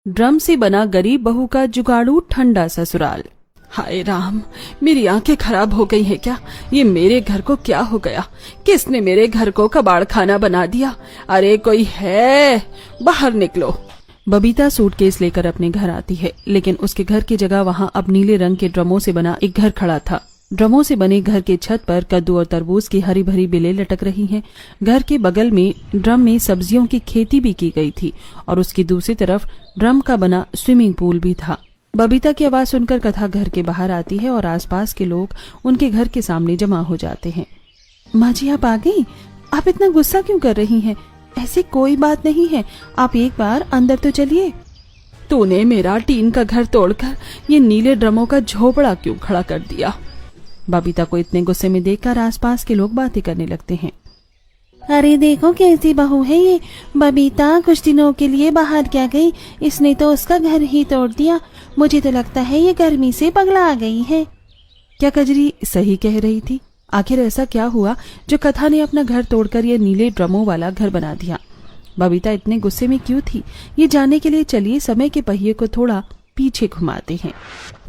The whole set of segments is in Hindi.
ड्रम से बना गरीब बहू का जुगाड़ू ठंडा ससुराल। हाय राम, मेरी आंखें खराब हो गई हैं क्या? ये मेरे घर को क्या हो गया? किसने मेरे घर को कबाड़ खाना बना दिया? अरे कोई है, बाहर निकलो। बबीता सूटकेस लेकर अपने घर आती है, लेकिन उसके घर की जगह वहाँ अब नीले रंग के ड्रमों से बना एक घर खड़ा था। ड्रमों से बने घर के छत पर कद्दू और तरबूज की हरी भरी बेलें लटक रही हैं। घर के बगल में ड्रम में सब्जियों की खेती भी की गई थी और उसकी दूसरी तरफ ड्रम का बना स्विमिंग पूल भी था। बबीता की आवाज सुनकर कथा घर के बाहर आती है और आसपास के लोग उनके घर के सामने जमा हो जाते हैं। माँ जी, आप आ गई? आप इतना गुस्सा क्यों कर रही हैं? ऐसी कोई बात नहीं है, आप एक बार अंदर तो चलिए। तूने मेरा टीन का घर तोड़कर ये नीले ड्रमों का झोपड़ा क्यों खड़ा कर दिया? बबीता को इतने गुस्से में देखकर आसपास के लोग बातें करने लगते हैं। अरे देखो कैसी बहू है ये। बबीता कुछ दिनों के लिए बाहर क्या गई, इसने तो उसका घर ही तोड़ दिया। मुझे तो लगता है ये गर्मी से पगला आ गई है। क्या कजरी सही कह रही थी? आखिर ऐसा क्या हुआ जो कथा ने अपना घर तोड़कर ये नीले ड्रमों वाला घर बना दिया? बबीता इतने गुस्से में क्यों थी, ये जानने के लिए चलिए समय के पहिए को थोड़ा पीछे घुमाते हैं।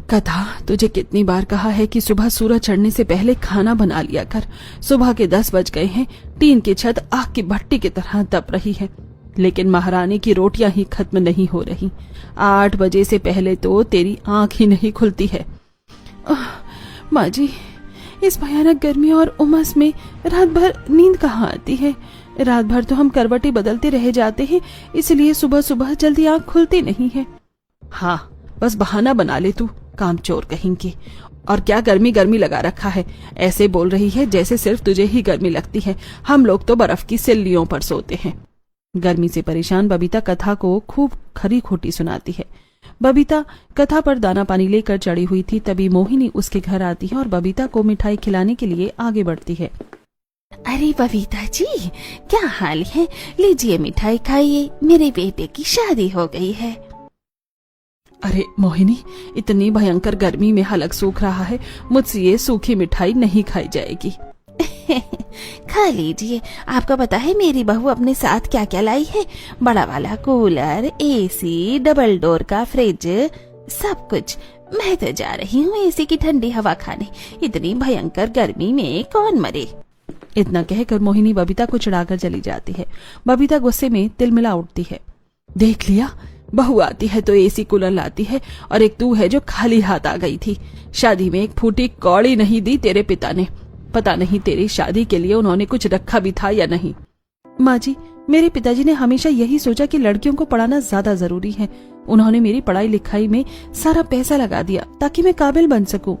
कथा, तुझे कितनी बार कहा है कि सुबह सूरज चढ़ने से पहले खाना बना लिया कर। सुबह के 10 बज गए हैं, टीन की छत आग की भट्टी की तरह तप रही है, लेकिन महारानी की रोटियां ही खत्म नहीं हो रही। 8 बजे से पहले तो तेरी आंख ही नहीं खुलती है। माँ जी, इस भयानक गर्मी और उमस में रात भर नींद कहाँ आती है? रात भर तो हम करवटें बदलते रह जाते हैं, इसलिए सुबह सुबह जल्दी आंख खुलती नहीं है। हाँ, बस बहाना बना ले तू, काम चोर कहेंगे। और क्या गर्मी गर्मी लगा रखा है? ऐसे बोल रही है जैसे सिर्फ तुझे ही गर्मी लगती है। हम लोग तो बर्फ की सिल्लियों पर सोते हैं। गर्मी से परेशान बबीता कथा को खूब खरी खोटी सुनाती है। बबीता कथा पर दाना पानी लेकर चढ़ी हुई थी, तभी मोहिनी उसके घर आती है और बबीता को मिठाई खिलाने के लिए आगे बढ़ती है। अरे बबीता जी, क्या हाल है? लीजिए मिठाई खाइए, मेरे बेटे की शादी हो गई है। अरे मोहिनी, इतनी भयंकर गर्मी में हलक सूख रहा है, मुझसे ये सूखी मिठाई नहीं खाई जाएगी। खा लीजिए। आपको पता है मेरी बहू अपने साथ क्या क्या लाई है? बड़ा वाला कूलर, एसी, डबल डोर का फ्रिज, सब कुछ। मैं तो जा रही हूँ एसी की ठंडी हवा खाने। इतनी भयंकर गर्मी में कौन मरे। इतना कहकर मोहिनी बबीता को चिढ़ाकर चली जाती है। बबीता गुस्से में तिलमिला उठती है। देख लिया, बहू आती है तो एसी कूलर लाती है, और एक तू है जो खाली हाथ आ गई थी। शादी में एक फूटी कौड़ी नहीं दी तेरे पिता ने। पता नहीं तेरी शादी के लिए उन्होंने कुछ रखा भी था या नहीं। माँ जी, मेरे पिताजी ने हमेशा यही सोचा कि लड़कियों को पढ़ाना ज्यादा जरूरी है। उन्होंने मेरी पढ़ाई लिखाई में सारा पैसा लगा दिया ताकि मैं काबिल बन सकूं।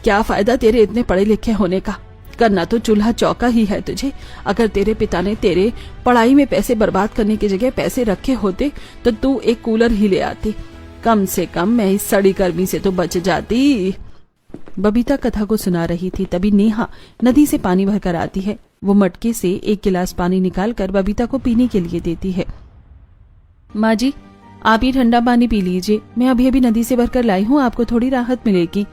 क्या फायदा तेरे इतने पढ़े लिखे होने का? करना तो चूल्हा चौका ही है तुझे। अगर तेरे पिता ने तेरे पढ़ाई में पैसे बर्बाद करने की जगह पैसे रखे होते तो तू एक कूलर ही ले आती। कम से कम मैं इस सड़ी गर्मी से तो बच जाती। बबीता कथा को सुना रही थी, तभी नेहा नदी से पानी भरकर आती है। वो मटके से एक गिलास पानी निकालकर बबीता को पीने के लिए देती है। माँ जी, आप ये ठंडा पानी पी लीजिए, मैं अभी अभी नदी से भरकर लाई हूँ, आपको थोड़ी राहत मिलेगी।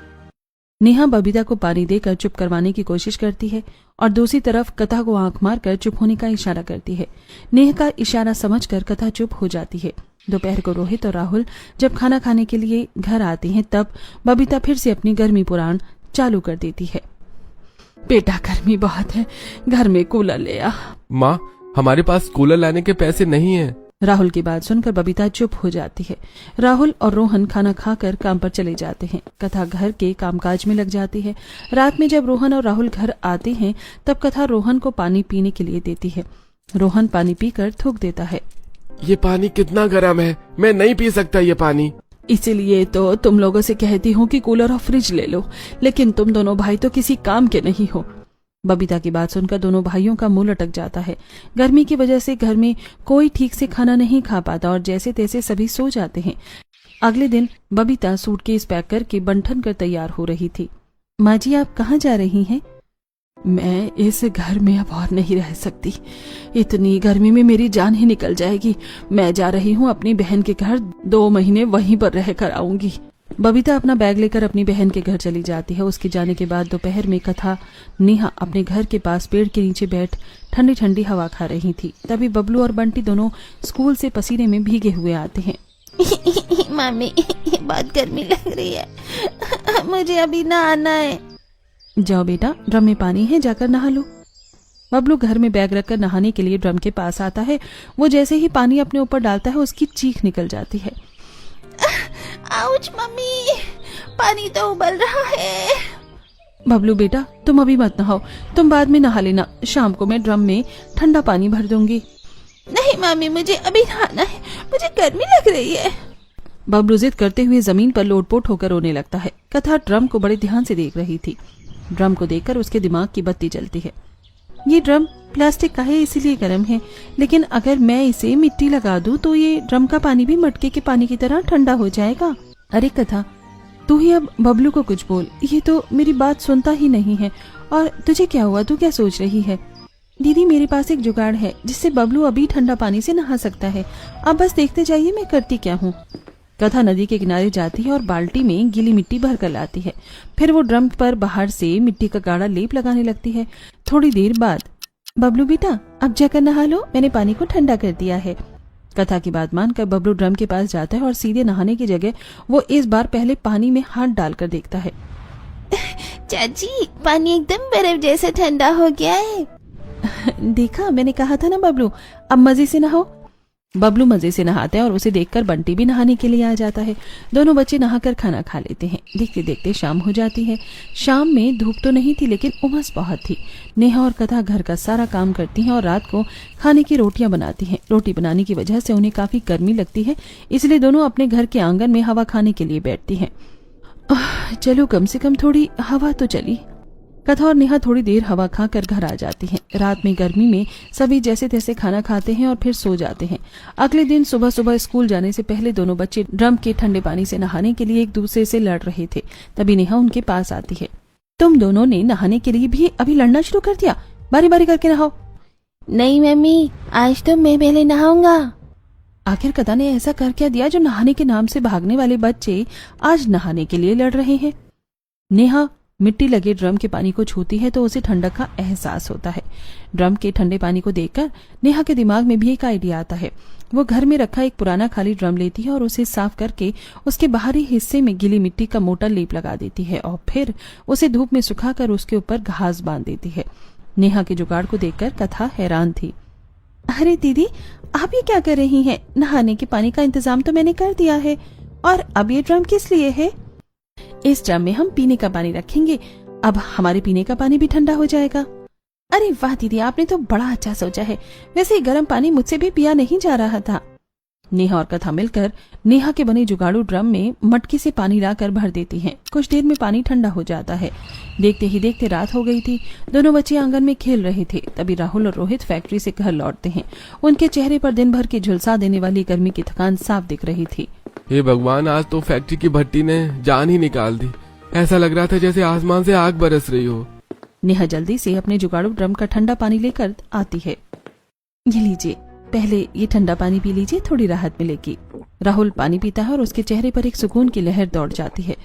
नेहा बबीता को पानी देकर चुप करवाने की कोशिश करती है और दूसरी तरफ कथा को आंख मारकर चुप होने का इशारा करती है। नेहा का इशारा समझकर कथा चुप हो जाती है। दोपहर को रोहित और राहुल जब खाना खाने के लिए घर आते हैं, तब बबीता फिर से अपनी गर्मी पुराण चालू कर देती है। बेटा, गर्मी बहुत है, घर में कूलर ले आ। माँ, हमारे पास कूलर लाने के पैसे नहीं है। राहुल की बात सुनकर बबीता चुप हो जाती है। राहुल और रोहन खाना खाकर काम पर चले जाते हैं। कथा घर के कामकाज में लग जाती है। रात में जब रोहन और राहुल घर आते हैं, तब कथा रोहन को पानी पीने के लिए देती है। रोहन पानी पीकर थूक देता है। ये पानी कितना गर्म है, मैं नहीं पी सकता ये पानी। इसीलिए तो तुम लोगों से कहती हूँ कि कूलर और फ्रिज ले लो, लेकिन तुम दोनों भाई तो किसी काम के नहीं हो। बबीता की बात सुनकर दोनों भाइयों का मुंह लटक जाता है। गर्मी की वजह से घर में कोई ठीक से खाना नहीं खा पाता और जैसे तैसे सभी सो जाते हैं। अगले दिन बबीता सूटकेस पैक करके बंठन कर तैयार हो रही थी। माँ जी, आप कहाँ जा रही हैं? मैं इस घर में अब और नहीं रह सकती। इतनी गर्मी में मेरी जान ही निकल जाएगी। मैं जा रही हूँ अपनी बहन के घर, 2 महीने वहीं पर रह कर आऊंगी। बबीता अपना बैग लेकर अपनी बहन के घर चली जाती है। उसके जाने के बाद दोपहर में कथा, नेहा अपने घर के पास पेड़ के नीचे बैठ ठंडी ठंडी हवा खा रही थी। तभी बबलू और बंटी दोनों स्कूल से पसीने में भीगे हुए आते हैं। मम्मी बहुत गर्मी लग रही है, मुझे अभी नहाना है। जाओ बेटा, ड्रम में पानी है, जाकर नहा लो। बबलू घर में बैग रखकर नहाने के लिए ड्रम के पास आता है। वो जैसे ही पानी अपने ऊपर डालता है उसकी चीख निकल जाती है। आउच मम्मी, पानी तो उबल रहा है। बबलू बेटा, तुम अभी मत नहाओ, तुम बाद में नहा लेना, शाम को मैं ड्रम में ठंडा पानी भर दूंगी। नहीं मम्मी, मुझे अभी नहाना है, मुझे गर्मी लग रही है। बबलू जिद करते हुए जमीन पर लोटपोट होकर रोने लगता है। कथा ड्रम को बड़े ध्यान से देख रही थी। ड्रम को देखकर उसके दिमाग की बत्ती जलती है। ये ड्रम प्लास्टिक का है, इसीलिए गर्म है, लेकिन अगर मैं इसे मिट्टी लगा दूं तो ये ड्रम का पानी भी मटके के पानी की तरह ठंडा हो जाएगा। अरे कथा, तू ही अब बबलू को कुछ बोल, ये तो मेरी बात सुनता ही नहीं है। और तुझे क्या हुआ, तू क्या सोच रही है? दीदी, मेरे पास एक जुगाड़ है जिससे बबलू अभी ठंडा पानी से नहा सकता है। अब बस देखते जाइए मैं करती क्या हूँ। कथा नदी के किनारे जाती है और बाल्टी में गीली मिट्टी भर कर लाती है। फिर वो ड्रम पर बाहर से मिट्टी का गाढ़ा लेप लगाने लगती है। थोड़ी देर बाद, बबलू बेटा अब जाकर नहा लो, मैंने पानी को ठंडा कर दिया है। कथा की बात मानकर बबलू ड्रम के पास जाता है और सीधे नहाने की जगह वो इस बार पहले पानी में हाथ डालकर देखता है। चाची, पानी एकदम बर्फ जैसा ठंडा हो गया है। देखा, मैंने कहा था ना बबलू, अब मजे से नहाओ। बबलू मजे से नहाता है और उसे देखकर बंटी भी नहाने के लिए आ जाता है। दोनों बच्चे नहाकर खाना खा लेते हैं। देखते देखते शाम हो जाती है। शाम में धूप तो नहीं थी, लेकिन उमस बहुत थी। नेहा और कथा घर का सारा काम करती हैं और रात को खाने की रोटियां बनाती हैं। रोटी बनाने की वजह से उन्हें काफी गर्मी लगती है, इसलिए दोनों अपने घर के आंगन में हवा खाने के लिए बैठती हैं। चलो, कम से कम थोड़ी हवा तो चली। कथा और नेहा थोड़ी देर हवा खाकर घर आ जाती हैं। रात में गर्मी में सभी जैसे तैसे खाना खाते हैं और फिर सो जाते हैं। अगले दिन सुबह सुबह स्कूल जाने से पहले दोनों बच्चे ड्रम के ठंडे पानी से नहाने के लिए एक दूसरे से लड़ रहे थे। तभी नेहा उनके पास आती है। तुम दोनों ने नहाने के लिए भी अभी लड़ना शुरू कर दिया? बारी बारी करके नहाओ। नहीं मम्मी, आज तो मैं पहले नहाऊंगा। आखिर कथा ने ऐसा कर क्या दिया जो नहाने के नाम से भागने वाले बच्चे आज नहाने के लिए लड़ रहे हैं? नेहा मिट्टी लगे ड्रम के पानी को छूती है तो उसे ठंडक का एहसास होता है। ड्रम के ठंडे पानी को देखकर नेहा के दिमाग में भी एक आइडिया आता है। वो घर में रखा एक पुराना खाली ड्रम लेती है और उसे साफ करके उसके बाहरी हिस्से में गीली मिट्टी का मोटा लेप लगा देती है और फिर उसे धूप में सुखाकर उसके ऊपर घास बांध देती है। नेहा के जुगाड़ को देखकर कथा हैरान थी। अरे दीदी, आप ये क्या कर रही हैं? नहाने के पानी का इंतजाम तो मैंने कर दिया है, और अब ये ड्रम किस लिए है? इस ड्रम में हम पीने का पानी रखेंगे, अब हमारे पीने का पानी भी ठंडा हो जाएगा। अरे वाह दीदी, आपने तो बड़ा अच्छा सोचा है। वैसे गर्म पानी मुझसे भी पिया नहीं जा रहा था। नेहा और कथा मिलकर नेहा के बने जुगाड़ू ड्रम में मटके से पानी लाकर भर देती हैं। कुछ देर में पानी ठंडा हो जाता है। देखते ही देखते रात हो गई थी। दोनों बच्चे आंगन में खेल रहे थे। तभी राहुल और रोहित फैक्ट्री से घर लौटते हैं। उनके चेहरे पर दिन भर की झुलसा देने वाली गर्मी की थकान साफ दिख रही थी। हे भगवान, आज तो फैक्ट्री की भट्टी ने जान ही निकाल दी। ऐसा लग रहा था जैसे आसमान से आग बरस रही हो। नेहा जल्दी से अपने जुगाड़ू ड्रम का ठंडा पानी लेकर आती है। ये लीजिए, पहले ये ठंडा पानी पी लीजिए, थोड़ी राहत मिलेगी। राहुल पानी पीता है और उसके चेहरे पर एक सुकून की लहर दौड़ जाती है।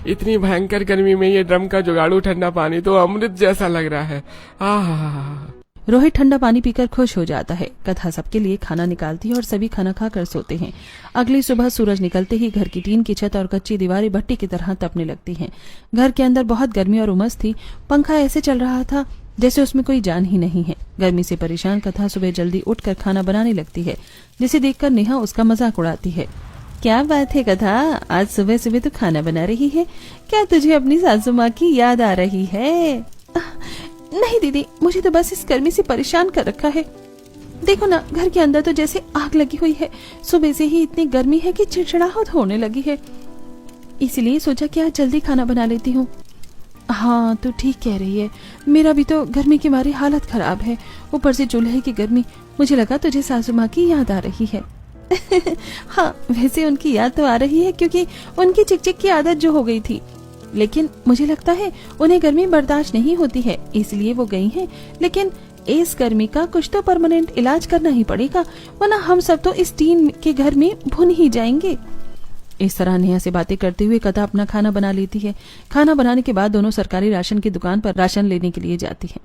इतनी भयंकर गर्मी में ये ड्रम का जुगाड़ू ठंडा पानी तो अमृत जैसा लग रहा है। रोहित ठंडा पानी पीकर खुश हो जाता है। कथा सबके लिए खाना निकालती है और सभी खाना खाकर सोते हैं। अगली सुबह सूरज निकलते ही घर की टीन की छत और कच्ची दीवारें भट्टी की तरह तपने लगती हैं। घर के अंदर बहुत गर्मी और उमस थी। पंखा ऐसे चल रहा था जैसे उसमें कोई जान ही नहीं है। गर्मी से परेशान कथा सुबह जल्दी उठकर खाना बनाने लगती है, जिसे देखकर नेहा उसका मजाक उड़ाती है। क्या बात है कथा, आज सुबह सुबह तो खाना बना रही है? क्या तुझे अपनी सासू माँ की याद आ रही है? नहीं दीदी, मुझे तो बस इस गर्मी से परेशान कर रखा है। देखो ना, घर के अंदर तो जैसे आग लगी हुई है। सुबह से ही इतनी गर्मी है कि चिड़चिड़ाहट होने लगी है। इसलिए सोचा कि आज जल्दी खाना बना लेती हूँ। हाँ, तो ठीक कह रही है। मेरा भी तो गर्मी के मारे हालत खराब है, ऊपर से चूल्हे की गर्मी। मुझे लगा तुझे सासू माँ की याद आ रही है। हाँ, वैसे उनकी याद तो आ रही है, क्योंकि उनकी चिकचिक की आदत जो हो गई थी। लेकिन मुझे लगता है उन्हें गर्मी बर्दाश्त नहीं होती है, इसलिए वो गई हैं। लेकिन इस गर्मी का कुछ तो परमानेंट इलाज करना ही पड़ेगा, वरना हम सब तो इस टीन के घर में भुन ही जाएंगे। इस तरह नेहा से बातें करते हुए कथा अपना खाना बना लेती है। खाना बनाने के बाद दोनों सरकारी राशन की दुकान पर राशन लेने के लिए जाती है।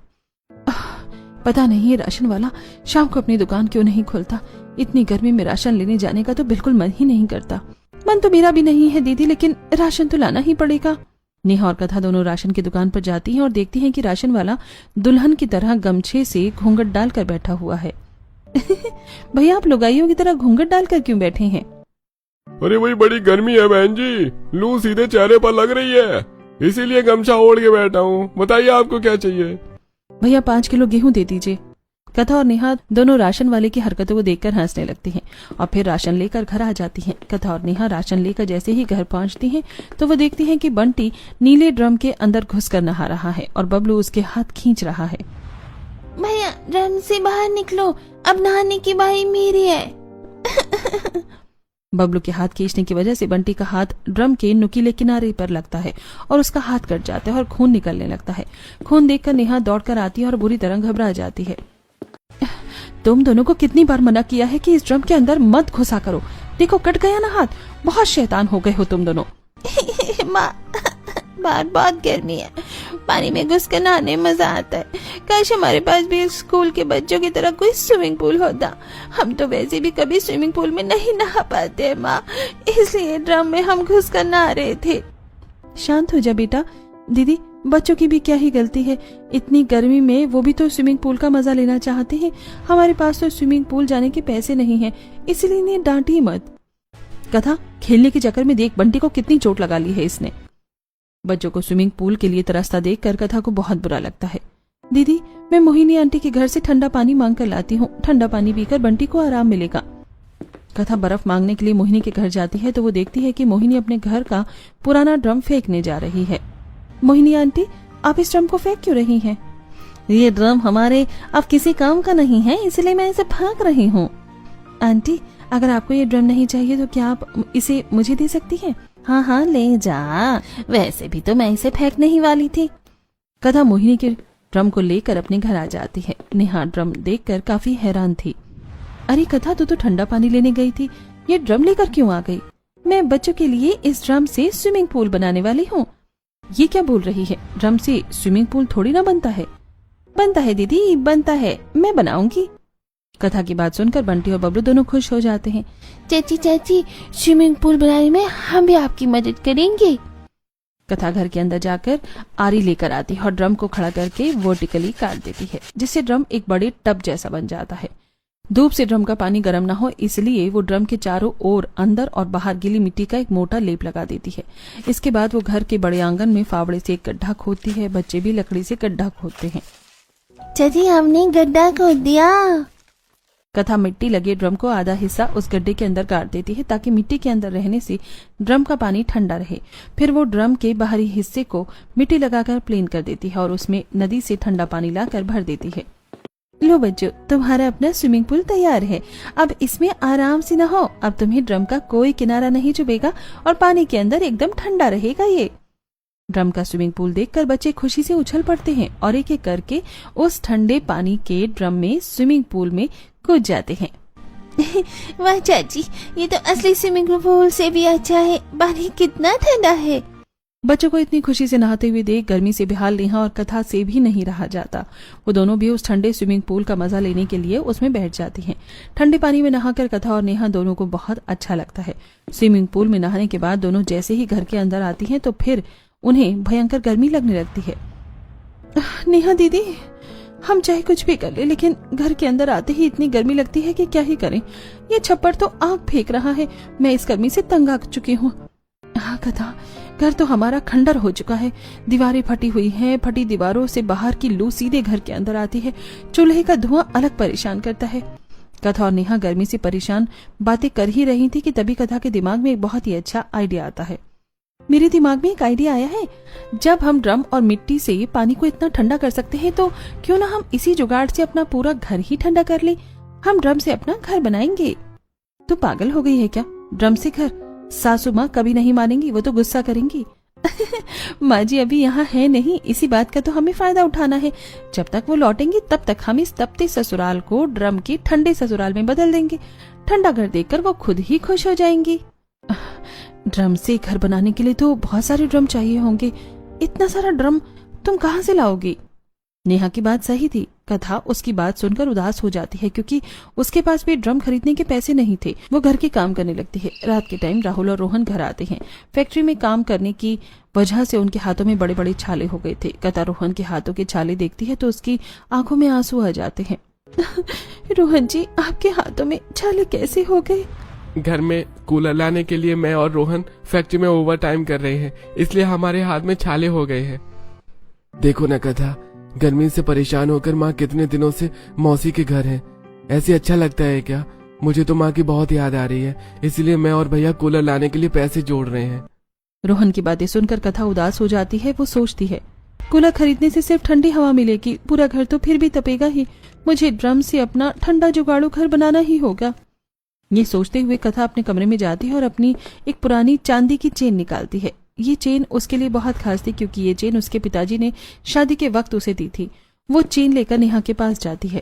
पता नहीं ये राशन वाला शाम को अपनी दुकान क्यों नहीं खोलता। इतनी गर्मी में राशन लेने जाने का तो बिल्कुल मन ही नहीं करता। मन तो मेरा भी नहीं है दीदी, लेकिन राशन तो लाना ही पड़ेगा। नेहा और कथा दोनों राशन की दुकान पर जाती हैं और देखती हैं कि राशन वाला दुल्हन की तरह गमछे से घूंघट डालकर बैठा हुआ है। भैया, आप लुगाइयों की तरह घूंघट डालकर क्यों बैठे हैं? अरे वही बड़ी गर्मी है बहन जी, लू सीधे चेहरे पर लग रही है, इसीलिए गमछा ओढ़ के बैठा हूँ। बताइए आपको क्या चाहिए? भैया 5 किलो गेहूं दे दीजिए। कथा और नेहा दोनों राशन वाले की हरकतों को देखकर हंसने लगती हैं और फिर राशन लेकर घर आ जाती हैं। कथा और नेहा राशन लेकर जैसे ही घर पहुंचती हैं तो वो देखती हैं कि बंटी नीले ड्रम के अंदर घुसकर नहा रहा है और बबलू उसके हाथ खींच रहा है। भैया ड्रम से बाहर निकलो, अब नहाने की बारी मेरी है। बबलू के हाथ खींचने की वजह से बंटी का हाथ ड्रम के नुकीले किनारे पर लगता है और उसका हाथ कट जाता है और खून निकलने लगता है। खून देखकर नेहा दौड़कर आती है और बुरी तरह घबरा जाती है। तुम दोनों को कितनी बार मना किया है कि इस ड्रम के अंदर मत घुसा करो, देखो कट गया ना हाथ। बहुत शैतान हो गए हो तुम दोनों। माँ, बाहर बहुत गर्मी है, पानी में घुस कर नहाने में मजा आता है। काश हमारे पास भी स्कूल के बच्चों की तरह कोई स्विमिंग पूल होता। हम तो वैसे भी कभी स्विमिंग पूल में नहीं नहा पाते माँ, इसलिए ड्रम में हम घुस कर नहा रहे थे। शांत हो जा बेटा। दीदी, बच्चों की भी क्या ही गलती है, इतनी गर्मी में वो भी तो स्विमिंग पूल का मजा लेना चाहते हैं। हमारे पास तो स्विमिंग पूल जाने के पैसे नहीं हैं, इसलिए इन्हें डांटी मत। कथा, खेलने के चक्कर में देख बंटी को कितनी चोट लगा ली है इसने। बच्चों को स्विमिंग पूल के लिए तरसता देखकर कथा को बहुत बुरा लगता है। दीदी, मैं मोहिनी आंटी के घर से ठंडा पानी मांग कर लाती हूँ, ठंडा पानी पीकर बंटी को आराम मिलेगा। कथा बर्फ मांगने के लिए मोहिनी के घर जाती है तो वो देखती है कि मोहिनी अपने घर का पुराना ड्रम फेंकने जा रही है। मोहिनी आंटी, आप इस ड्रम को फेंक क्यों रही हैं? ये ड्रम हमारे अब किसी काम का नहीं है, इसलिए मैं इसे फेंक रही हूँ। आंटी, अगर आपको ये ड्रम नहीं चाहिए तो क्या आप इसे मुझे दे सकती हैं? हाँ हाँ ले जा, वैसे भी तो मैं इसे फेंकने ही वाली थी। कथा मोहिनी के ड्रम को लेकर अपने घर आ जाती है। नेहा ड्रम देखकर काफी हैरान थी। अरे कथा, तू तो ठंडा पानी लेने गई थी, ये ड्रम लेकर क्यों आ गई? मैं बच्चों के लिए इस ड्रम से स्विमिंग पूल बनाने वाली हूँ। ये क्या बोल रही है? ड्रम से स्विमिंग पूल थोड़ी ना बनता है। बनता है दीदी, बनता है, मैं बनाऊंगी। कथा की बात सुनकर बंटी और बबलू दोनों खुश हो जाते हैं। चाची चाची, स्विमिंग पूल बनाने में हम भी आपकी मदद करेंगे। कथा घर के अंदर जाकर आरी लेकर आती है और ड्रम को खड़ा करके वर्टिकली काट देती है, जिससे ड्रम एक बड़े टब जैसा बन जाता है। धूप से ड्रम का पानी गर्म ना हो इसलिए वो ड्रम के चारों ओर अंदर और बाहर गीली मिट्टी का एक मोटा लेप लगा देती है। इसके बाद वो घर के बड़े आंगन में फावड़े से एक गड्ढा खोदती है। बच्चे भी लकड़ी से गड्ढा खोदते हैं। चाची, हमने गड्ढा खोद दिया। कथा मिट्टी लगे ड्रम को आधा हिस्सा उस गड्ढे के अंदर गाड़ देती है ताकि मिट्टी के अंदर रहने से ड्रम का पानी ठंडा रहे। फिर वो ड्रम के बाहरी हिस्से को मिट्टी लगाकर प्लेन कर देती है और उसमें नदी से ठंडा पानी लाकर भर देती है। लो बच्चों, तुम्हारा अपना स्विमिंग पूल तैयार है। अब इसमें आराम से नहाओ। अब तुम्हें ड्रम का कोई किनारा नहीं चुभेगा और पानी के अंदर एकदम ठंडा रहेगा। ये ड्रम का स्विमिंग पूल देखकर बच्चे खुशी से उछल पड़ते हैं और एक एक करके उस ठंडे पानी के ड्रम में स्विमिंग पूल में कूद जाते हैं। वाह चाची, ये तो असली स्विमिंग पूल से भी अच्छा है, पानी कितना ठंडा है। बच्चों को इतनी खुशी से नहाते हुए देख गर्मी से बेहाल नेहा और कथा से भी नहीं रहा जाता। वो दोनों भी उस ठंडे स्विमिंग पूल का मजा लेने के लिए उसमें बैठ जाती हैं। ठंडे पानी में नहाकर कथा और नेहा दोनों को बहुत अच्छा लगता है। स्विमिंग पूल में नहाने के बाद दोनों जैसे ही घर के अंदर आती हैं तो फिर उन्हें भयंकर गर्मी लगने लगती है। नेहा दीदी, हम चाहे कुछ भी कर ले लेकिन घर के अंदर आते ही इतनी गर्मी लगती है कि क्या ही करें। ये छप्पर तो आग फेंक रहा है, मैं इस गर्मी से तंग आ चुकी हूँ। हाँ कथा, घर तो हमारा खंडर हो चुका है। दीवारें फटी हुई हैं, फटी दीवारों से बाहर की लू सीधे घर के अंदर आती है। चूल्हे का धुआं अलग परेशान करता है। कथा और नेहा गर्मी से परेशान बातें कर ही रही थी कि तभी कथा के दिमाग में एक बहुत ही अच्छा आइडिया आता है। मेरे दिमाग में एक आइडिया आया है। जब हम ड्रम और मिट्टी से पानी को इतना ठंडा कर सकते हैं तो क्यों ना हम इसी जुगाड़ से अपना पूरा घर ही ठंडा कर ले। हम ड्रम से अपना घर बनाएंगे। तू पागल हो गई है क्या? ड्रम से घर? सासू माँ कभी नहीं मानेंगी, वो तो गुस्सा करेंगी। माँ जी अभी यहाँ है नहीं, इसी बात का तो हमें फायदा उठाना है। जब तक वो लौटेंगे तब तक हम इस तपते ससुराल को ड्रम के ठंडे ससुराल में बदल देंगे। ठंडा घर देखकर वो खुद ही खुश हो जाएंगी। ड्रम से घर बनाने के लिए तो बहुत सारे ड्रम चाहिए होंगे। इतना सारा ड्रम तुम कहाँ से लाओगी? नेहा की बात सही थी। कथा उसकी बात सुनकर उदास हो जाती है क्योंकि उसके पास भी ड्रम खरीदने के पैसे नहीं थे। वो घर के काम करने लगती है। रात के टाइम राहुल और रोहन घर आते हैं। फैक्ट्री में काम करने की वजह से उनके हाथों में बड़े बड़े छाले हो गए थे। कथा रोहन के हाथों के छाले देखती है तो उसकी आंखों में आंसू आ जाते हैं। रोहन जी, आपके हाथों में छाले कैसे हो गए? घर में कूलर लाने के लिए मैं और रोहन फैक्ट्री में ओवर टाइम कर रहे हैं, इसलिए हमारे हाथ में छाले हो गए हैं। देखो ना कथा, गर्मी से परेशान होकर माँ कितने दिनों से मौसी के घर है। ऐसे अच्छा लगता है क्या? मुझे तो माँ की बहुत याद आ रही है, इसलिए मैं और भैया कूलर लाने के लिए पैसे जोड़ रहे हैं। रोहन की बातें सुनकर कथा उदास हो जाती है। वो सोचती है, कूलर खरीदने से सिर्फ ठंडी हवा मिलेगी, पूरा घर तो फिर भी तपेगा ही। मुझे ड्रम से अपना ठंडा जुगाड़ू घर बनाना ही होगा। ये सोचते हुए कथा अपने कमरे में जाती है और अपनी एक पुरानी चांदी की चेन निकालती है। ये चेन उसके लिए बहुत खास थी क्योंकि ये चेन उसके पिताजी ने शादी के वक्त उसे दी थी। वो चेन लेकर नेहा के पास जाती है।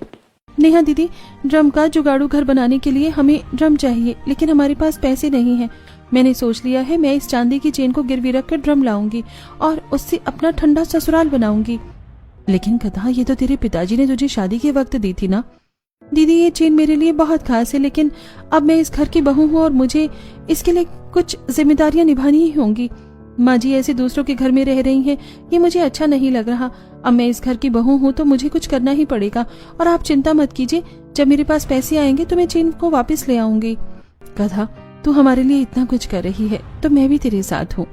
नेहा दीदी, ड्रम का जुगाड़ू घर बनाने के लिए हमें ड्रम चाहिए, लेकिन हमारे पास पैसे नहीं है। मैंने सोच लिया है मैं इस चांदी की चेन को गिरवी रखकर ड्रम लाऊंगी और उससे अपना ठंडा ससुराल बनाऊंगी। लेकिन कथा, ये तो तेरे पिताजी ने तुझे शादी के वक्त दी थी ना। दीदी, ये चेन मेरे लिए बहुत खास है, लेकिन अब मैं इस घर की बहू हूँ और मुझे इसके लिए कुछ जिम्मेदारियां निभानी ही होंगी। माँ जी ऐसे दूसरों के घर में रह रही हैं, ये मुझे अच्छा नहीं लग रहा। अब मैं इस घर की बहू हूँ तो मुझे कुछ करना ही पड़ेगा। और आप चिंता मत कीजिए, जब मेरे पास पैसे आएंगे तो मैं चेन को वापस ले आऊंगी। कथा, तू हमारे लिए इतना कुछ कर रही है तो मैं भी तेरे साथ हूँ।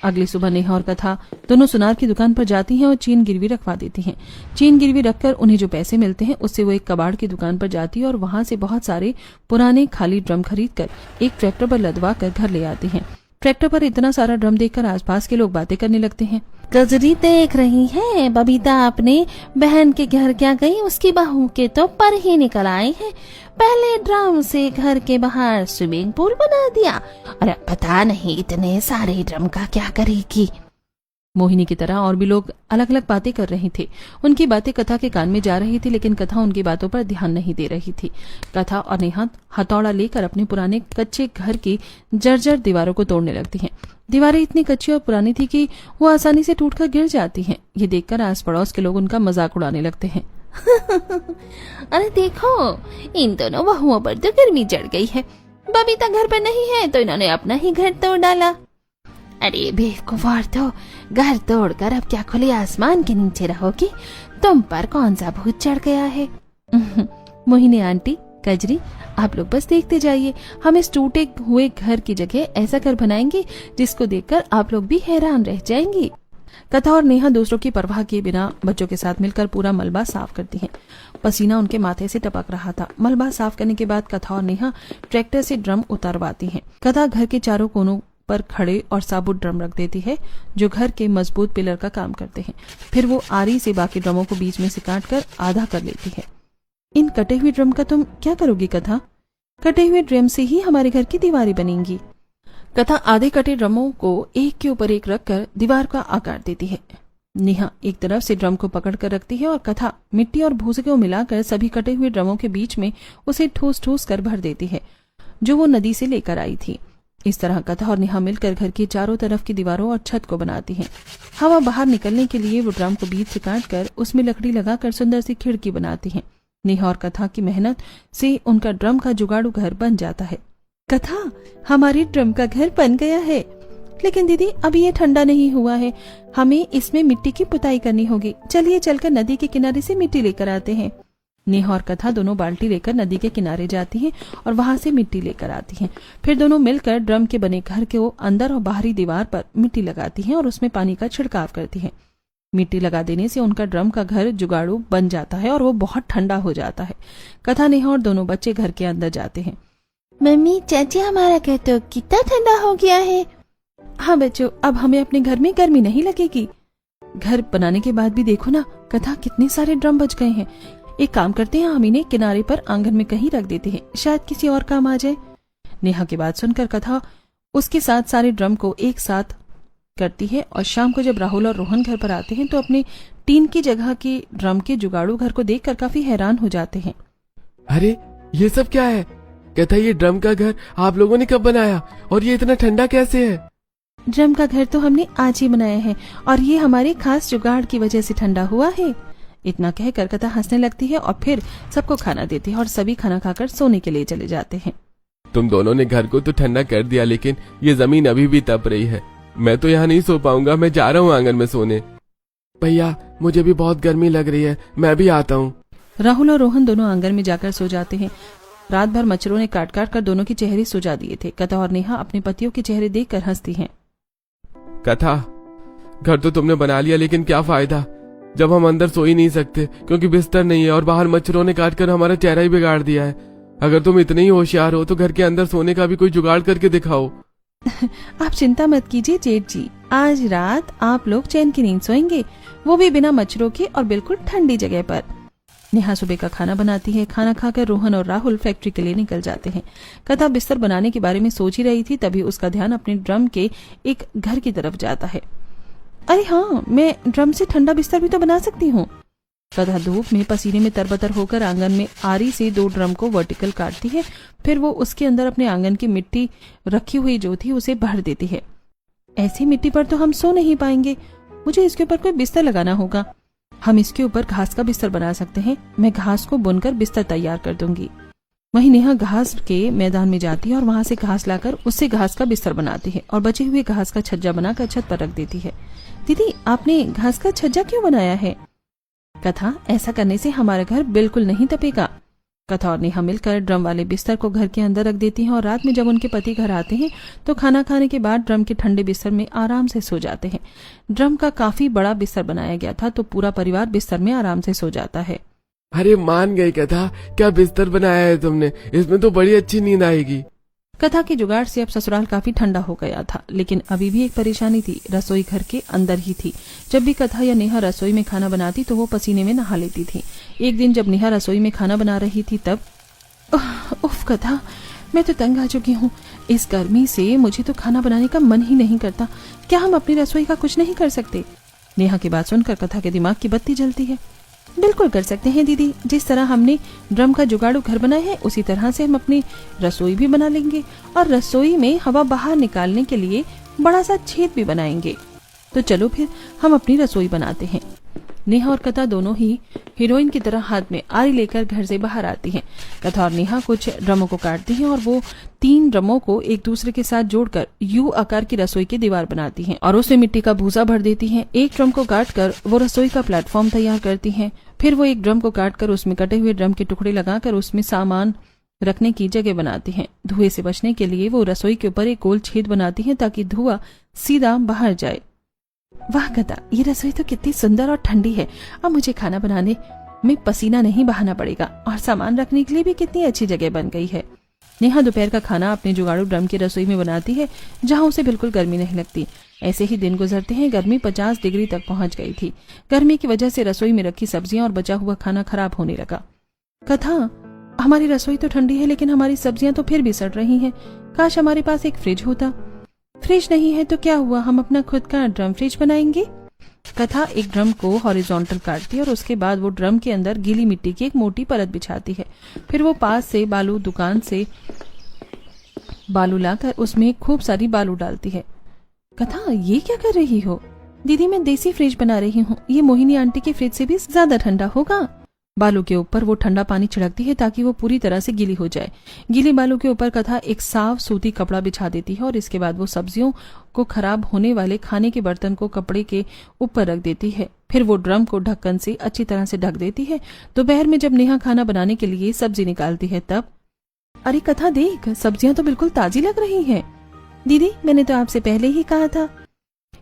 अगली सुबह नेहा और कथा दोनों सुनार की दुकान पर जाती हैं और चेन गिरवी रखवा देती हैं। चेन गिरवी रखकर उन्हें जो पैसे मिलते हैं उससे वो एक कबाड़ की दुकान पर जाती है और वहां से बहुत सारे पुराने खाली ड्रम खरीदकर एक ट्रैक्टर पर लदवा कर घर ले आती हैं। ट्रैक्टर पर इतना सारा ड्रम देखकर आसपास के लोग बातें करने लगते हैं। कजरी देख रही है, बबीता अपने बहन के घर क्या गई, उसकी बहू के तो पर ही निकल आए हैं। पहले ड्रम से घर के बाहर स्विमिंग पूल बना दिया, अरे पता नहीं इतने सारे ड्रम का क्या करेगी। मोहिनी की तरह और भी लोग अलग अलग बातें कर रहे थे। उनकी बातें कथा के कान में जा रही थी, लेकिन कथा उनकी बातों पर ध्यान नहीं दे रही थी। कथा और नेहा हथौड़ा लेकर अपने पुराने कच्चे घर की जर्जर दीवारों को तोड़ने लगती हैं। दीवारें इतनी कच्ची और पुरानी थी कि वो आसानी से टूटकर गिर जाती हैं। ये देखकर आस पड़ोस के लोग उनका मजाक उड़ाने लगते हैं। अरे देखो, इन दोनों बहुओं पर तो गर्मी चढ़ गई है। बबीता घर पर नहीं है तो इन्होंने अपना ही घर तोड़ डाला। अरे बेवकूफों, तो घर तोड़कर अब क्या खुले आसमान के नीचे रहोगी? तुम पर कौन सा भूत चढ़ गया है? मोहिनी आंटी, कजरी, आप लोग बस देखते जाइए। हम इस टूटे हुए घर की जगह ऐसा घर बनाएंगे जिसको देखकर आप लोग भी हैरान रह जाएंगी। कथा और नेहा दूसरों की परवाह किए बिना बच्चों के साथ मिलकर पूरा मलबा साफ करती हैं। पसीना उनके माथे से टपक रहा था। मलबा साफ करने के बाद कथा और नेहा ट्रैक्टर से ड्रम उतारवाती हैं। कथा घर के चारों कोनों पर खड़े और साबुत ड्रम रख देती है जो घर के मजबूत पिलर का काम करते हैं। फिर वो आरी से बाकी ड्रमों को बीच में से काटकर आधा कर लेती है। इन कटे हुए ड्रम का तुम क्या करोगी कथा? कटे हुए ड्रम से ही हमारे घर की दीवारें बनेंगी। कथा आधे कटे ड्रमों को एक के ऊपर एक रखकर दीवार का आकार देती है। नेहा एक तरफ से ड्रम को पकड़कर रखती है और कथा मिट्टी और भूसे को मिलाकर सभी कटे हुए ड्रमों के बीच में उसे ठूस ठूस कर भर देती है जो वो नदी से लेकर आई थी। इस तरह कथा और नेहा मिलकर घर की चारों तरफ की दीवारों और छत को बनाती हैं। हवा बाहर निकलने के लिए वो ड्रम को बीच से काटकर उसमें लकड़ी लगाकर सुंदर सी खिड़की बनाती हैं। नेहा और कथा की मेहनत से उनका ड्रम का जुगाड़ू घर बन जाता है। कथा, हमारे ड्रम का घर बन गया है। लेकिन दीदी, अभी ये ठंडा नहीं हुआ है, हमें इसमें मिट्टी की पुताई करनी होगी। चलिए चलकर नदी के किनारे से मिट्टी लेकर आते हैं। नेहा और कथा दोनों बाल्टी लेकर नदी के किनारे जाती हैं और वहां से मिट्टी लेकर आती हैं। फिर दोनों मिलकर ड्रम के बने घर के अंदर और बाहरी दीवार पर मिट्टी लगाती हैं और उसमें पानी का छिड़काव करती हैं। मिट्टी लगा देने से उनका ड्रम का घर जुगाड़ू बन जाता है और वो बहुत ठंडा हो जाता है। कथा, नेहा और दोनों बच्चे घर के अंदर जाते हैं। मम्मी, चाची, हमारा घर तो कितना ठंडा हो गया है। हाँ बच्चों, अब हमें अपने घर में गर्मी नहीं लगेगी। घर बनाने के बाद भी देखो ना कथा, कितने सारे ड्रम बच गए हैं। एक काम करते हैं, हम इन्हें किनारे पर आंगन में कहीं रख देते हैं, शायद किसी और काम आ जाए। नेहा की बात सुनकर कथा उसके साथ सारे ड्रम को एक साथ करती है और शाम को जब राहुल और रोहन घर पर आते हैं तो अपने टीन की जगह के ड्रम के जुगाड़ू घर को देखकर काफी हैरान हो जाते हैं। अरे ये सब क्या है? कहता ये ड्रम का घर आप लोगों ने कब बनाया और ये इतना ठंडा कैसे है? ड्रम का घर तो हमने आज ही बनाया है और ये हमारे खास जुगाड़ की वजह से ठंडा हुआ है। इतना कहकर कथा हंसने लगती है और फिर सबको खाना देती है और सभी खाना खाकर सोने के लिए चले जाते हैं। तुम दोनों ने घर को तो ठंडा कर दिया, लेकिन ये जमीन अभी भी तप रही है। मैं तो यहाँ नहीं सो पाऊंगा, मैं जा रहा हूँ आंगन में सोने। भैया मुझे भी बहुत गर्मी लग रही है, मैं भी आता हूँ। राहुल और रोहन दोनों आंगन में जाकर सो जाते हैं। रात भर मच्छरों ने काट काट कर दोनों के चेहरे सुझा दिए थे। कथा और नेहा अपने पतियों के चेहरे देखकर हंसती हैं। कथा, घर तो तुमने बना लिया, लेकिन क्या फायदा जब हम अंदर सो ही नहीं सकते क्योंकि बिस्तर नहीं है और बाहर मच्छरों ने काट कर हमारा चेहरा ही बिगाड़ दिया है। अगर तुम इतने ही होशियार हो तो घर के अंदर सोने का भी कोई जुगाड़ करके दिखाओ। आप चिंता मत कीजिए जेठ जी, आज रात आप लोग चैन की नींद सोएंगे, वो भी बिना मच्छरों के और बिल्कुल ठंडी जगह पर। नेहा सुबह का खाना बनाती है। खाना खाकर रोहन और राहुल फैक्ट्री के लिए निकल जाते हैं। कथा बिस्तर बनाने के बारे में सोच ही रही थी, तभी उसका ध्यान अपने ड्रम के एक घर की तरफ जाता है। अरे हाँ, मैं ड्रम से ठंडा बिस्तर भी तो बना सकती हूँ। कथा धूप में पसीने में तरबतर होकर आंगन में आरी से 2 ड्रम को वर्टिकल काटती है। फिर वो उसके अंदर अपने आंगन की मिट्टी रखी हुई जो थी उसे भर देती है। ऐसी मिट्टी पर तो हम सो नहीं पाएंगे, मुझे इसके ऊपर कोई बिस्तर लगाना होगा। हम इसके ऊपर घास का बिस्तर बना सकते हैं। मैं घास को बुनकर बिस्तर तैयार कर दूंगी। वहीं नेहा घास के मैदान में जाती है और वहां से घास लाकर उससे घास का बिस्तर बनाती है और बचे हुए घास का छज्जा बनाकर छत पर रख देती है। दीदी, आपने घास का छज्जा क्यों बनाया है? कथा, ऐसा करने से हमारा घर बिल्कुल नहीं तपेगा। कथा और नेहा मिलकर ड्रम वाले बिस्तर को घर के अंदर रख देती हैं और रात में जब उनके पति घर आते हैं तो खाना खाने के बाद ड्रम के ठंडे बिस्तर में आराम से सो जाते हैं। ड्रम का काफी बड़ा बिस्तर बनाया गया था तो पूरा परिवार बिस्तर में आराम से सो जाता है। अरे मान गई कथा, क्या बिस्तर बनाया है तुमने, इसमें तो बड़ी अच्छी नींद आएगी। कथा के जुगाड़ से अब ससुराल काफी ठंडा हो गया था, लेकिन अभी भी एक परेशानी थी। रसोई घर के अंदर ही थी। जब भी कथा या नेहा रसोई में खाना बनाती तो वो पसीने में नहा लेती थी। एक दिन जब नेहा रसोई में खाना बना रही थी तब उफ कथा, मैं तो तंग आ चुकी हूँ। इस गर्मी से मुझे तो खाना बनाने का मन ही नहीं करता। क्या हम अपनी रसोई का कुछ नहीं कर सकते? नेहा की बात सुनकर कथा के दिमाग की बत्ती जलती है। बिल्कुल कर सकते हैं दीदी, जिस तरह हमने ड्रम का जुगाड़ू घर बनाया है उसी तरह से हम अपनी रसोई भी बना लेंगे और रसोई में हवा बाहर निकालने के लिए बड़ा सा छेद भी बनाएंगे। तो चलो फिर हम अपनी रसोई बनाते हैं। नेहा और कथा दोनों ही हीरोइन की तरह हाथ में आरी लेकर घर से बाहर आती हैं। कथा और नेहा कुछ ड्रमों को काटती हैं और वो 3 ड्रमों को एक दूसरे के साथ जोड़कर यू आकार की रसोई की दीवार बनाती हैं और उसमें मिट्टी का भूसा भर देती हैं। एक ड्रम को काटकर वो रसोई का प्लेटफॉर्म तैयार करती हैं। फिर वो एक ड्रम को काटकर उसमें कटे हुए ड्रम के टुकड़े लगाकर उसमें सामान रखने की जगह बनाती हैं। धुएं से बचने के लिए वो रसोई के ऊपर एक गोल छेद बनाती हैं ताकि धुआं सीधा बाहर जाए। वाह कथा, ये रसोई तो कितनी सुंदर और ठंडी है। अब मुझे खाना बनाने में पसीना नहीं बहाना पड़ेगा और सामान रखने के लिए भी कितनी अच्छी जगह बन गई है। नेहा दोपहर का खाना अपने जुगाड़ू ड्रम की रसोई में बनाती है जहां उसे बिल्कुल गर्मी नहीं लगती। ऐसे ही दिन गुजरते हैं। गर्मी 50 डिग्री तक पहुंच गई थी। गर्मी की वजह से रसोई में रखी सब्जियां और बचा हुआ खाना खराब होने लगा। कथा, हमारी रसोई तो ठंडी है लेकिन हमारी सब्जियां तो फिर भी सड़ रही हैं। काश हमारे पास एक फ्रिज होता। फ्रिज नहीं है तो क्या हुआ, हम अपना खुद का ड्रम फ्रिज बनाएंगे। कथा एक ड्रम को हॉरिजॉन्टल काटती है और उसके बाद वो ड्रम के अंदर गीली मिट्टी की एक मोटी परत बिछाती है। फिर वो पास से दुकान से बालू लाकर उसमें खूब सारी बालू डालती है। कथा, ये क्या कर रही हो? दीदी, मैं देसी फ्रिज बना रही हूँ। ये मोहिनी आंटी के फ्रिज से भी ज्यादा ठंडा होगा। बालू के ऊपर वो ठंडा पानी छिड़कती है ताकि वो पूरी तरह से गीली हो जाए। गीली बालू के ऊपर कथा एक साफ सूती कपड़ा बिछा देती है और इसके बाद वो सब्जियों को खराब होने वाले खाने के बर्तन को कपड़े के ऊपर रख देती है। फिर वो ड्रम को ढक्कन से अच्छी तरह से ढक देती है। दोपहर में जब नेहा खाना बनाने के लिए सब्जी निकालती है तब, अरे कथा देख, सब्जियां तो बिल्कुल ताजी लग रही हैं। दीदी, मैंने तो आपसे पहले ही कहा था।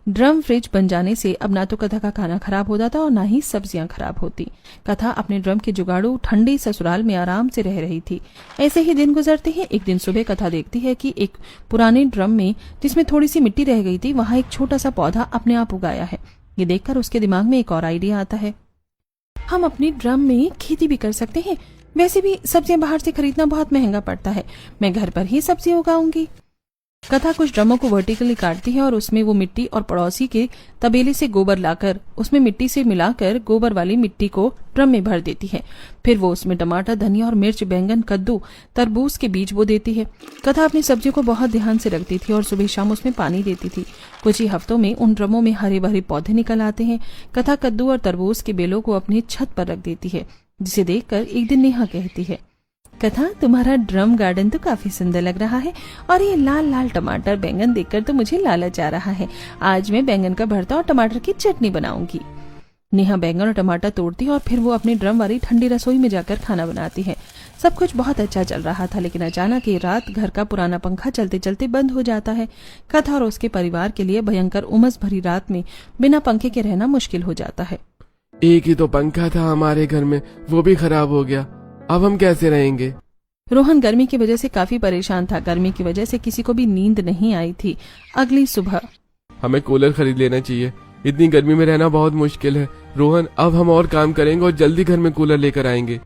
ड्रम फ्रिज बन जाने से अब ना तो कथा का खाना खराब होता था और ना ही सब्जियां खराब होती। कथा अपने ड्रम के जुगाड़ू ठंडे ससुराल में आराम से रह रही थी। ऐसे ही दिन गुजरते हैं। एक दिन सुबह कथा देखती है कि एक पुराने ड्रम में जिसमें थोड़ी सी मिट्टी रह गई थी वहां एक छोटा सा पौधा अपने आप उगाया है। ये देखकर उसके दिमाग में एक और आइडिया आता है। हम अपने ड्रम में खेती भी कर सकते हैं। वैसे भी सब्जियां बाहर से खरीदना बहुत महंगा पड़ता है। मैं घर पर ही सब्जी उगाऊंगी। कथा कुछ ड्रमों को वर्टिकली काटती है और उसमें वो मिट्टी और पड़ोसी के तबेले से गोबर लाकर उसमें मिट्टी से मिलाकर गोबर वाली मिट्टी को ड्रम में भर देती है। फिर वो उसमें टमाटर, धनिया और मिर्च, बैंगन, कद्दू, तरबूज के बीज बो देती है। कथा अपनी सब्जियों को बहुत ध्यान से रखती थी और सुबह शाम उसमें पानी देती थी। कुछ ही हफ्तों में उन ड्रमों में हरे भरे पौधे निकल आते हैं। कथा कद्दू और तरबूज के बेलों को अपनी छत पर रख देती है, जिसे देखकर एक दिन नेहा कहती है, कथा तुम्हारा ड्रम गार्डन तो काफी सुंदर लग रहा है और ये लाल लाल टमाटर, बैंगन देखकर तो मुझे लालच आ रहा है। आज मैं बैंगन का भरता और टमाटर की चटनी बनाऊंगी। नेहा बैंगन और टमाटर तोड़ती है और फिर वो अपनी ड्रम वाली ठंडी रसोई में जाकर खाना बनाती है। सब कुछ बहुत अच्छा चल रहा था, लेकिन अचानक ये रात घर का पुराना पंखा चलते चलते बंद हो जाता है। कथा और उसके परिवार के लिए भयंकर उमस भरी रात में बिना पंखे के रहना मुश्किल हो जाता है। एक ही तो पंखा था हमारे घर में, वो भी खराब हो गया। अब हम कैसे रहेंगे? रोहन गर्मी की वजह से काफी परेशान था। गर्मी की वजह से किसी को भी नींद नहीं आई थी। अगली सुबह हमें कूलर खरीद लेना चाहिए, इतनी गर्मी में रहना बहुत मुश्किल है। रोहन, अब हम और काम करेंगे और जल्दी घर में कूलर लेकर आएंगे।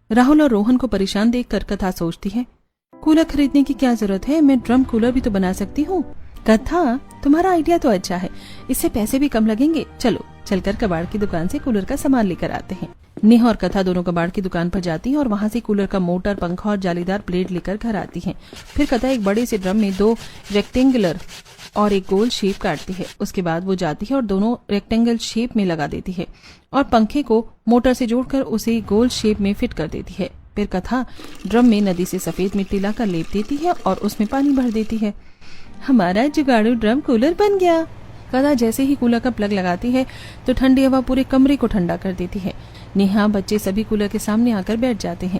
राहुल और रोहन को परेशान देखकर कथा सोचती है, कूलर खरीदने की क्या जरूरत है, मैं ड्रम कूलर भी तो बना सकती हूँ। कथा, तुम्हारा आइडिया तो अच्छा है, इससे पैसे भी कम लगेंगे। चलो चलकर कबाड़ की दुकान से कूलर का सामान लेकर आते हैं। नेहा और कथा दोनों कबाड़ की दुकान पर जाती हैं और वहां से कूलर का मोटर, पंखा और जालीदार प्लेट लेकर घर आती हैं। फिर कथा एक बड़े से ड्रम में 2 रेक्टेंगुलर और एक गोल शेप काटती है। उसके बाद वो जाती है और दोनों रेक्टेंगल शेप में लगा देती है और पंखे को मोटर से जोड़कर उसे गोल शेप में फिट कर देती है। फिर कथा ड्रम में नदी से सफेद मिट्टी लाकर लेप देती है और उसमें पानी भर देती है। हमारा जुगाड़ू ड्रम कूलर बन गया। कथा जैसे ही कूलर का प्लग लगाती है तो ठंडी हवा पूरे कमरे को ठंडा कर देती है। नेहा, बच्चे सभी कूलर के सामने आकर बैठ जाते हैं।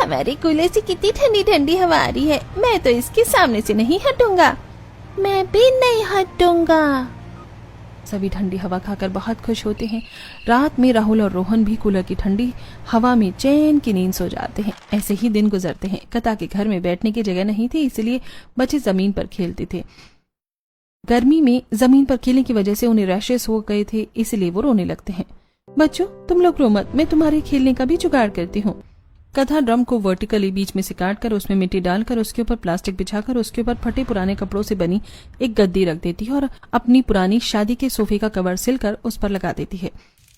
हमारे कूलर से कितनी ठंडी ठंडी हवा आ रही है, मैं तो इसके सामने से नहीं हटूंगा। मैं भी नहीं हटूंगा। सभी ठंडी हवा खाकर बहुत खुश होते हैं। रात में राहुल और रोहन भी कूलर की ठंडी हवा में चैन की नींद सो जाते हैं। ऐसे ही दिन गुजरते हैं। कथा के घर में बैठने की जगह नहीं थी, इसलिए बच्चे जमीन पर खेलते थे। गर्मी में जमीन पर खेलने की वजह से उन्हें रैशेस हो गए थे, इसलिए वो रोने लगते हैं। बच्चों, तुम लोग रो मत, मैं तुम्हारे खेलने का भी जुगाड़ करती हूँ। कथा ड्रम को वर्टिकली बीच में से काटकर उसमें मिट्टी डालकर उसके ऊपर प्लास्टिक बिछाकर उसके ऊपर फटे पुराने कपड़ों से बनी एक गद्दी रख देती है और अपनी पुरानी शादी के सोफे का कवर सिलकर उस पर लगा देती है।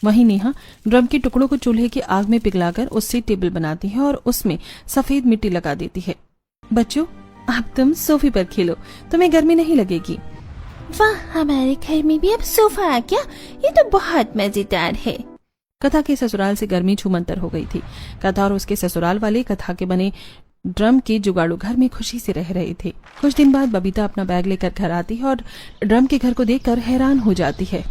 वहीं नेहा ड्रम के टुकड़ों को चूल्हे की आग में पिघलाकर उससे टेबल बनाती है और उसमें सफेद मिट्टी लगा देती है। बच्चों, अब तुम सोफे पर खेलो, तुम्हें गर्मी नहीं लगेगी। वाह, हमारे घर में भी अब सोफा आ गया, ये तो बहुत मजेदार है। कथा के ससुराल से गर्मी छूमंतर हो गई थी। कथा और उसके ससुराल वाले कथा के बने ड्रम के जुगाड़ू घर में खुशी से रह रहे थे। कुछ दिन बाद बबीता अपना बैग लेकर घर आती है और ड्रम के घर को देखकर हैरान हो जाती है।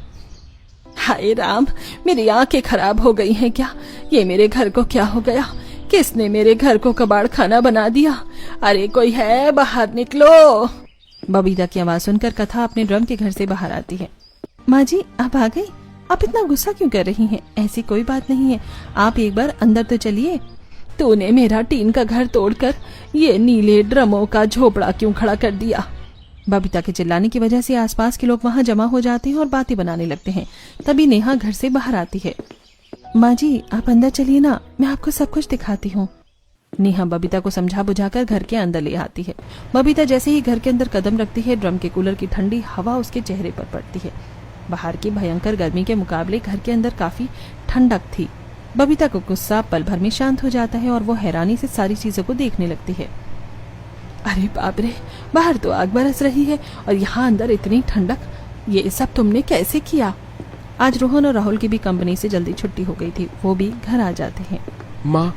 हाय राम, मेरी आंखें खराब हो गई हैं क्या? ये मेरे घर को क्या हो गया? किसने मेरे घर को कबाड़ खाना बना दिया? अरे कोई है, बाहर निकलो। बबीता की आवाज सुनकर कथा अपने ड्रम के घर से बाहर आती है। माँ जी, आप आ गई? आप इतना गुस्सा क्यों कर रही हैं? ऐसी कोई बात नहीं है, आप एक बार अंदर तो चलिए। तूने मेरा टीन का घर तोड़कर ये नीले ड्रमों का झोपड़ा क्यों खड़ा कर दिया? बबीता के चिल्लाने की वजह से आसपास के लोग वहां जमा हो जाते हैं और बातें बनाने लगते हैं। तभी नेहा घर से बाहर आती है। माँ जी, आप अंदर चलिए ना, मैं आपको सब कुछ दिखाती हूँ। नेहा बबीता को समझा बुझाकर घर के अंदर ले आती है। बबीता जैसे ही घर के अंदर कदम रखती है, ड्रम के कूलर की ठंडी हवा उसके चेहरे पर पड़ती है। बाहर की भयंकर गर्मी के मुकाबले घर के अंदर काफी ठंडक थी। बबीता को गुस्सा पल भर में शांत हो जाता है और वो हैरानी से सारी चीजों को देखने लगती है। अरे बाप रे, बाहर तो आग बरस रही है और यहाँ अंदर इतनी ठंडक, ये सब तुमने कैसे किया? आज रोहन और राहुल की भी कंपनी से जल्दी छुट्टी हो गई थी, वो भी घर आ जाते हैं। माँ,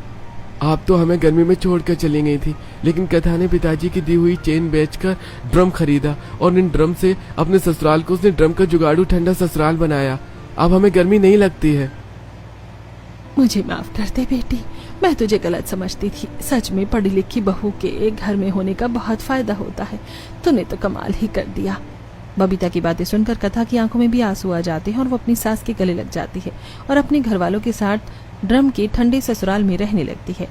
आप तो हमें गर्मी में छोड़कर चली गई थी, लेकिन कथा ने पिताजी की दी हुई चेन बेचकर ड्रम खरीदा और इन ड्रम से अपने ससुराल को उसने ड्रम का जुगाड़ू ठंडा ससुराल बनाया। अब हमें गर्मी नहीं लगती है। मुझे माफ कर दे बेटी, मैं तुझे गलत समझती थी। सच में पढ़ी लिखी बहू के घर में होने का बहुत फायदा होता है। तूने तो कमाल ही कर दिया। बबीता की बातें सुनकर कथा की आंखों में भी आंसू आ जाते हैं और वो अपनी सास के गले लग जाती है और अपने घर वालों के साथ ड्रम के ठंडे ससुराल में रहने लगती है।